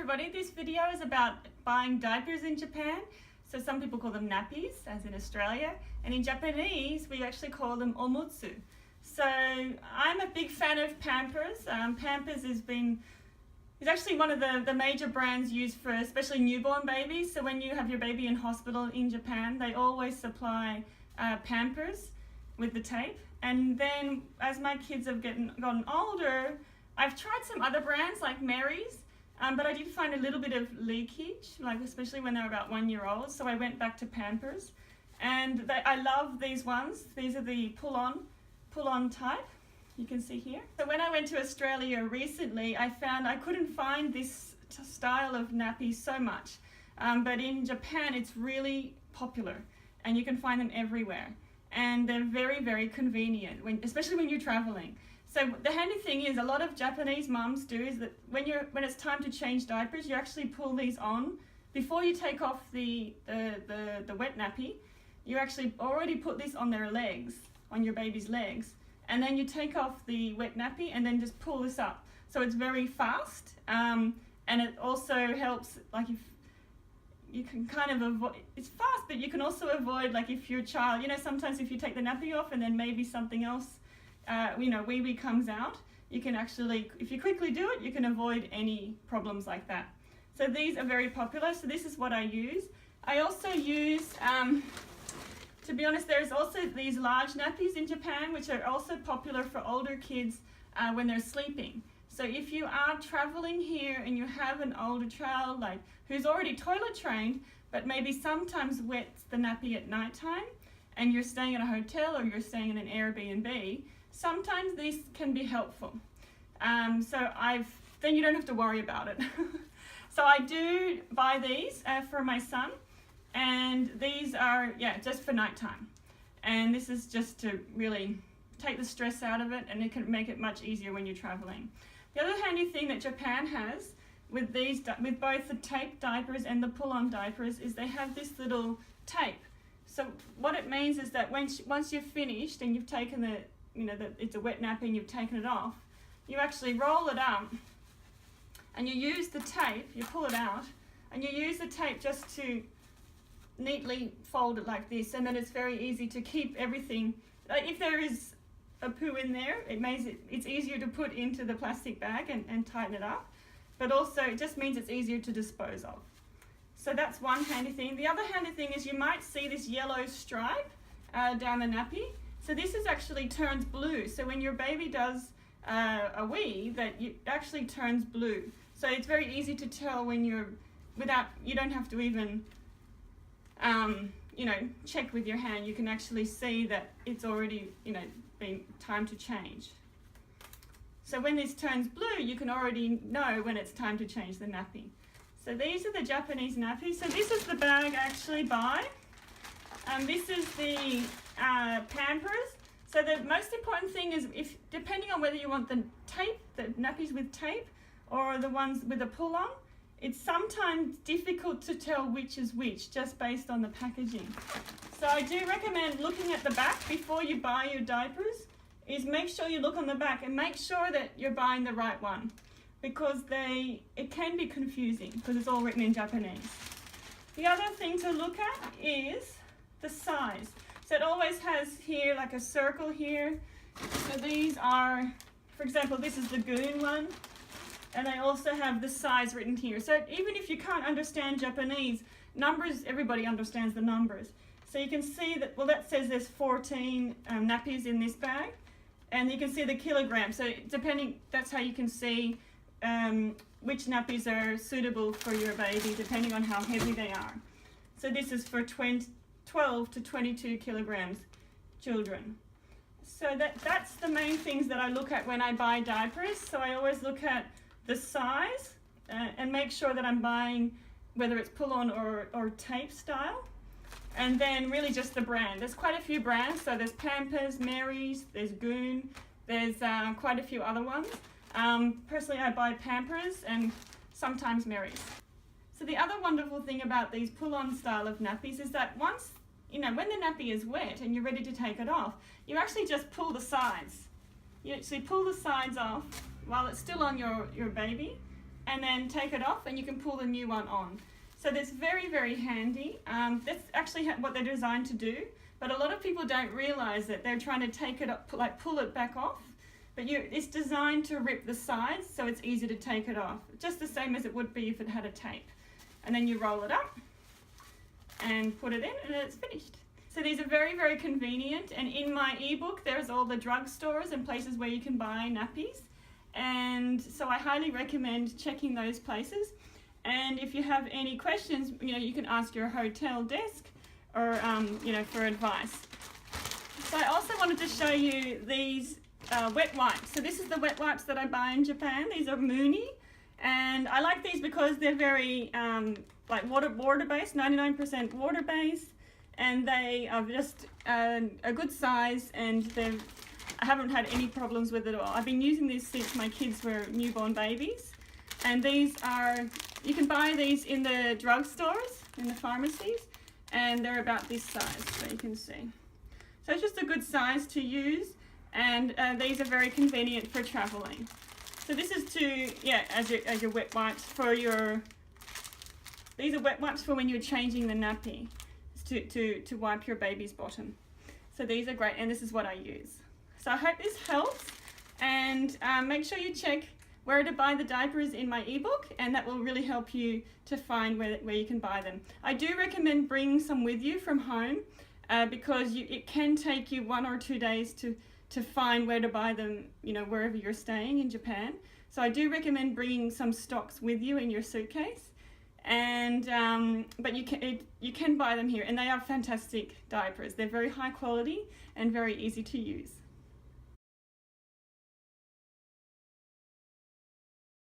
everybody, this video is about buying diapers in Japan. So some people call them nappies, as in Australia, and in Japanese we actually call them omutsu. So I'm a big fan of Pampers. Pampers is actually one of the major brands used for especially newborn babies. So when you have your baby in hospital in Japan, they always supply Pampers with the tape. And then as my kids have gotten older, I've tried some other brands like Merries, but I did find a little bit of leakage, like especially when they were about 1 year old. So I went back to Pampers, and I love these ones. These are the pull-on type. You can see here. So when I went to Australia recently, I found I couldn't find this style of nappy so much, but in Japan it's really popular, and you can find them everywhere, and they're very, very convenient, especially when you're traveling. So the handy thing is, a lot of Japanese mums do is that when it's time to change diapers, you actually pull these on before you take off the wet nappy. You actually already put this on their legs, on your baby's legs, and then you take off the wet nappy and then just pull this up. So it's very fast, and it also helps, like, if you can kind of avoid, it's fast, but you can also avoid, like, if your child, sometimes if you take the nappy off and then maybe something else, wee comes out, you can actually, if you quickly do it, you can avoid any problems like that. So these are very popular. So this is what I use. I also use, to be honest, there's also these large nappies in Japan, which are also popular for older kids when they're sleeping. So if you are traveling here and you have an older child, like, who's already toilet trained, but maybe sometimes wets the nappy at nighttime, and you're staying at a hotel or you're staying in an Airbnb, sometimes these can be helpful. Then you don't have to worry about it. So I do buy these for my son, and these are, just for nighttime. And this is just to really take the stress out of it, and it can make it much easier when you're traveling. The other handy thing that Japan has with both the tape diapers and the pull-on diapers is they have this little tape. So what it means is that once you've finished and you've taken it's a wet nappy and you've taken it off, you actually roll it up and you use the tape, you pull it out, and you use the tape just to neatly fold it like this, and then it's very easy to keep everything. Like, if there is a poo in there, it's easier to put into the plastic bag and tighten it up, but also it just means it's easier to dispose of. So that's one handy thing. The other handy thing is you might see this yellow stripe down the nappy. So this actually turns blue. So when your baby does a wee, it actually turns blue. So it's very easy to tell when you don't have to even check with your hand. You can actually see that it's already been time to change. So when this turns blue, you can already know when it's time to change the nappy. So these are the Japanese nappies. So this is the bag I actually buy. This is the Pampers. So the most important thing is, depending on whether you want the nappies with tape or the ones with a pull-on, it's sometimes difficult to tell which is which just based on the packaging. So I do recommend looking at the back before you buy your diapers. Is make sure you look on the back and make sure that you're buying the right one, because it can be confusing because it's all written in Japanese. The other thing to look at is the size. So it always has here like a circle here. So these are, for example, this is the Goon one, and they also have the size written here. So even if you can't understand Japanese, numbers, everybody understands the numbers. So you can see that, that says there's 14 nappies in this bag, and you can see the kilograms. So that's how you can see which nappies are suitable for your baby, depending on how heavy they are. So this is for 12 to 22 kilograms children. So that's the main things that I look at when I buy diapers. So I always look at the size and make sure that I'm buying whether it's pull-on or tape style. And then really just the brand. There's quite a few brands. So there's Pampers, Merries, there's Goon, there's quite a few other ones. Personally, I buy Pampers and sometimes Merries. So the other wonderful thing about these pull-on style of nappies is that once, when the nappy is wet and you're ready to take it off, you actually just pull the sides. You actually pull the sides off while it's still on your baby, and then take it off and you can pull the new one on. So that's very, very handy. That's actually what they're designed to do, but a lot of people don't realize that they're trying to take it up, like pull it back off, but it's designed to rip the sides so it's easy to take it off, just the same as it would be if it had a tape. And then you roll it up and put it in and it's finished. So these are very, very convenient, and in my ebook there's all the drugstores and places where you can buy nappies, and so I highly recommend checking those places. And if you have any questions, you can ask your hotel desk or for advice. So I also wanted to show you these wet wipes. So this is the wet wipes that I buy in Japan. These are Moony, and I like these because they're very like water-based, 99% water-based, and they are just a good size, and I haven't had any problems with it at all. I've been using these since my kids were newborn babies, and you can buy these in the drugstores, in the pharmacies, and they're about this size, so you can see. So it's just a good size to use, and these are very convenient for traveling. So this is as your wet wipes for these are wet wipes for when you're changing the nappy, to wipe your baby's bottom. So these are great, and this is what I use. So I hope this helps, and make sure you check where to buy the diapers in my ebook, and that will really help you to find where you can buy them. I do recommend bringing some with you from home because it can take you 1 or 2 days to find where to buy them, wherever you're staying in Japan. So I do recommend bringing some stocks with you in your suitcase, and but you can buy them here, and they are fantastic diapers. They're very high quality and very easy to use.